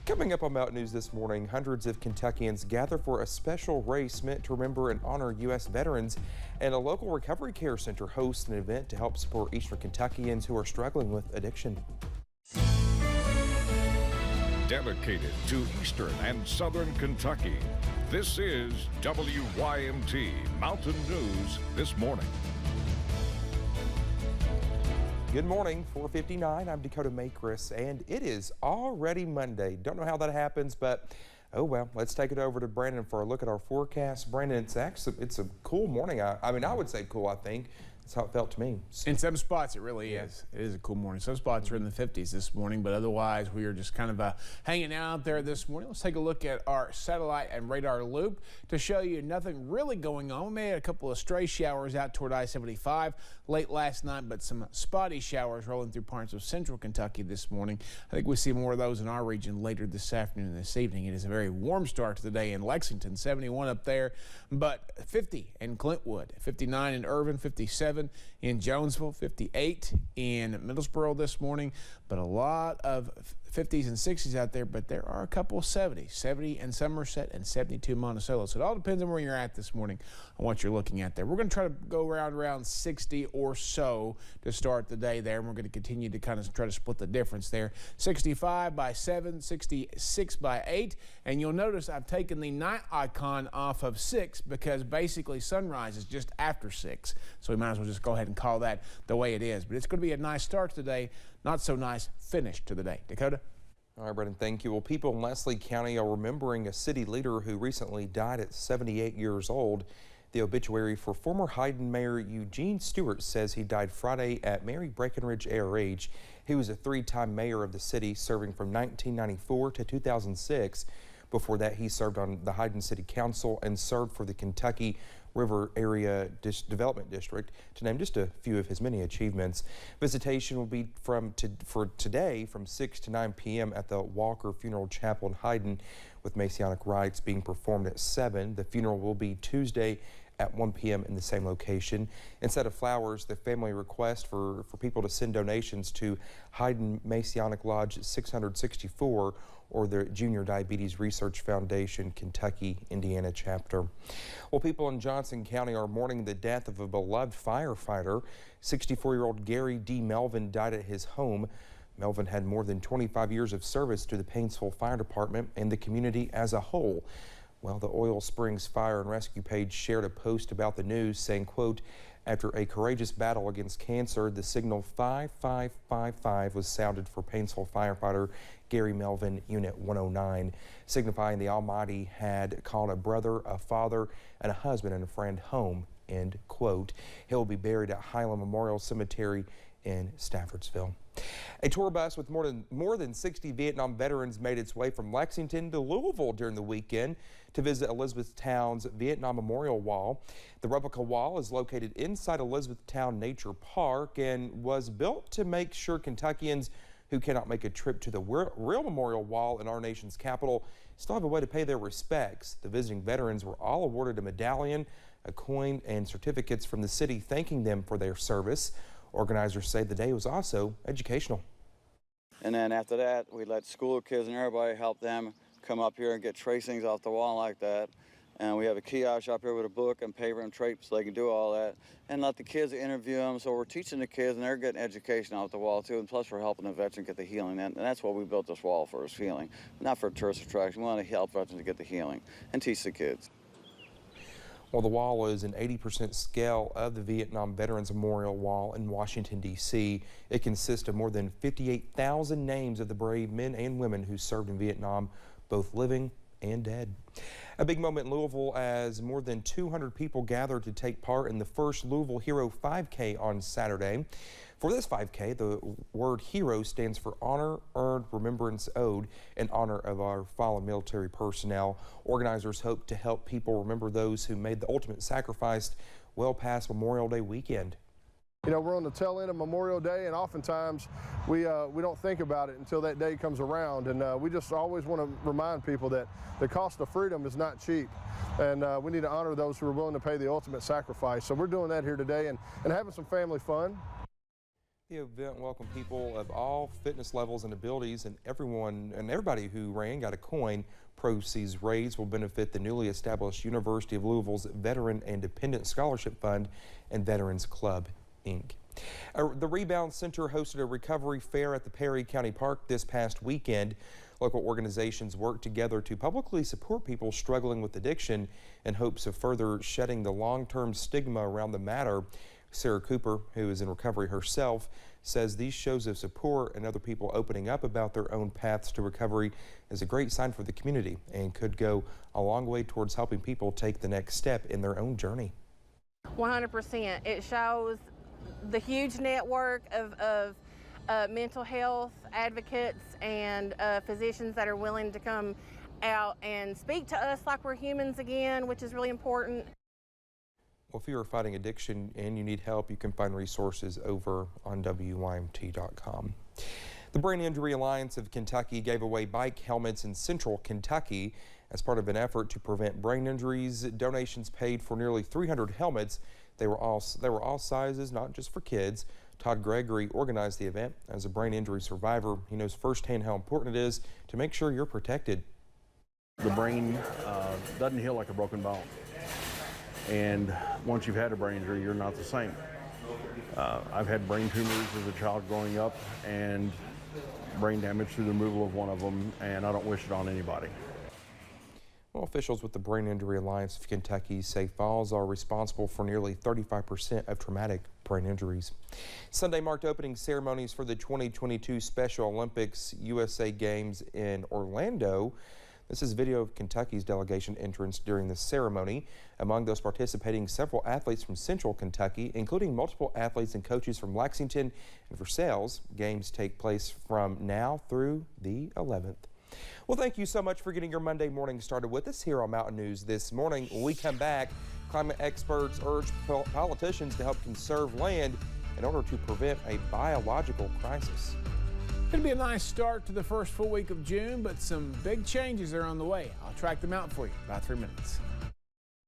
Coming up on Mountain News this morning, hundreds of Kentuckians gather for a special race meant to remember and honor U.S. veterans, and a local recovery care center hosts an event to help support Eastern Kentuckians who are struggling with addiction. Dedicated to Eastern and Southern Kentucky, this is WYMT Mountain News this morning. Good morning, 4:59. I'm Dakota Makris, and it is already Monday. Don't know how that happens, but oh well. Let's take it over to Brandon for a look at our forecast. Brandon, it's a cool morning. I mean, I would say cool. I think that's how it felt to me. In some spots, it really is. It is a cool morning. Some spots are in the 50s this morning, but otherwise, we are just kind of hanging out there this morning. Let's take a look at our satellite and radar loop to show you nothing really going on. We may have a couple of stray showers out toward I-75 late last night, but some spotty showers rolling through parts of central Kentucky this morning. I think we see more of those in our region later this afternoon and this evening. It is a very warm start to the day in Lexington, 71 up there, but 50 in Clintwood, 59 in Irvin, 57 in Jonesville, 58 in Middlesboro this morning, but a lot of 50s and 60s out there, but there are a couple of 70s, 70 in Somerset and 72 in Monticello. So it all depends on where you're at this morning on what you're looking at there. We're going to try to go around 60 or so to start the day there, and we're going to continue to kind of try to split the difference there. 65 by 7, 66 by 8, and you'll notice I've taken the night icon off of 6 because basically sunrise is just after 6. So we might as well just go ahead and call that the way it is. But it's going to be a nice start to the day, not so nice finish to the day. Dakota? All right, Brendan, thank you. Well, people in Leslie County are remembering a city leader who recently died at 78 years old. The obituary for former Haydn Mayor Eugene Stewart says he died Friday at Mary Breckenridge ARH. He was a three-time mayor of the city, serving from 1994 to 2006. Before that, he served on the Haydn City Council and served for the Kentucky River Area Development District, to name just a few of his many achievements. Visitation will be for today from 6 to 9 p.m. at the Walker Funeral Chapel in Haydn, with Messianic rites being performed at 7. The funeral will be Tuesday at 1 p.m. in the same location. Instead of flowers, the family requests for people to send donations to Haydn Messianic Lodge 664 or the Junior Diabetes Research Foundation Kentucky, Indiana chapter. Well, people in Johnson County are mourning the death of a beloved firefighter. 64-year-old Gary D. Melvin died at his home. Melvin had more than 25 years of service to the Painesville Fire Department and the community as a whole. Well, the Oil Springs Fire and Rescue page shared a post about the news saying, quote, "After a courageous battle against cancer, the signal 5555 was sounded for Painesville firefighter Gary Melvin, Unit 109, signifying the Almighty had called a brother, a father, and a husband and a friend home," end quote. He will be buried at Highland Memorial Cemetery in Staffordsville. A tour bus with more than 60 Vietnam veterans made its way from Lexington to Louisville during the weekend to visit Elizabethtown's Vietnam Memorial Wall. The replica wall is located inside Elizabethtown Nature Park and was built to make sure Kentuckians who cannot make a trip to the real memorial wall in our nation's capital still have a way to pay their respects. The visiting veterans were all awarded a medallion, a coin, and certificates from the city thanking them for their service. Organizers say the day was also educational. And then after that, we let school kids and everybody help them come up here and get tracings off the wall like that. And we have a kiosk up here with a book and paper and tape so they can do all that. And let the kids interview them. So we're teaching the kids and they're getting education off the wall too. And plus we're helping the veterans get the healing. And that's what we built this wall for, is healing. Not for tourist attraction. We want to help veterans to get the healing and teach the kids. Well, the wall is an 80% scale of the Vietnam Veterans Memorial Wall in Washington, D.C. It consists of more than 58,000 names of the brave men and women who served in Vietnam, both living and dead. A big moment in Louisville as more than 200 people gathered to take part in the first Louisville Hero 5K on Saturday. For this 5K, the word hero stands for honor, earned, remembrance, owed, in honor of our fallen military personnel. Organizers hope to help people remember those who made the ultimate sacrifice well past Memorial Day weekend. You know, we're on the tail end of Memorial Day, and oftentimes we don't think about it until that day comes around. And we just always want to remind people that the cost of freedom is not cheap. And we need to honor those who are willing to pay the ultimate sacrifice. So we're doing that here today and having some family fun. The event welcomed people of all fitness levels and abilities, and everybody who ran got a coin. Proceeds raised will benefit the newly established University of Louisville's Veteran and Dependent Scholarship Fund and Veterans Club, Inc. The Rebound Center hosted a recovery fair at the Perry County Park this past weekend. Local organizations work together to publicly support people struggling with addiction in hopes of further shedding the long-term stigma around the matter. Sarah Cooper, who is in recovery herself, says these shows of support and other people opening up about their own paths to recovery is a great sign for the community and could go a long way towards helping people take the next step in their own journey. 100%. It shows the huge network of mental health advocates and physicians that are willing to come out and speak to us like we're humans again, which is really important. Well, if you're fighting addiction and you need help, you can find resources over on WYMT.com. The Brain Injury Alliance of Kentucky gave away bike helmets in central Kentucky as part of an effort to prevent brain injuries. Donations paid for nearly 300 helmets. They were all sizes, not just for kids. Todd Gregory organized the event. As a brain injury survivor, he knows firsthand how important it is to make sure you're protected. The brain doesn't heal like a broken bone. And once you've had a brain injury, you're not the same. I've had brain tumors as a child growing up and brain damage through the removal of one of them, and I don't wish it on anybody. Well, officials with the Brain Injury Alliance of Kentucky say falls are responsible for nearly 35% of traumatic brain injuries. Sunday marked opening ceremonies for the 2022 Special Olympics USA Games in Orlando. This is video of Kentucky's delegation entrance during the ceremony. Among those participating, several athletes from Central Kentucky, including multiple athletes and coaches from Lexington and Versailles. Games take place from now through the 11th. Well, thank you so much for getting your Monday morning started with us here on Mountain News this morning. When we come back, climate experts urge politicians to help conserve land in order to prevent a biological crisis. It'll be a nice start to the first full week of June, but some big changes are on the way. I'll track them out for you in about 3 minutes.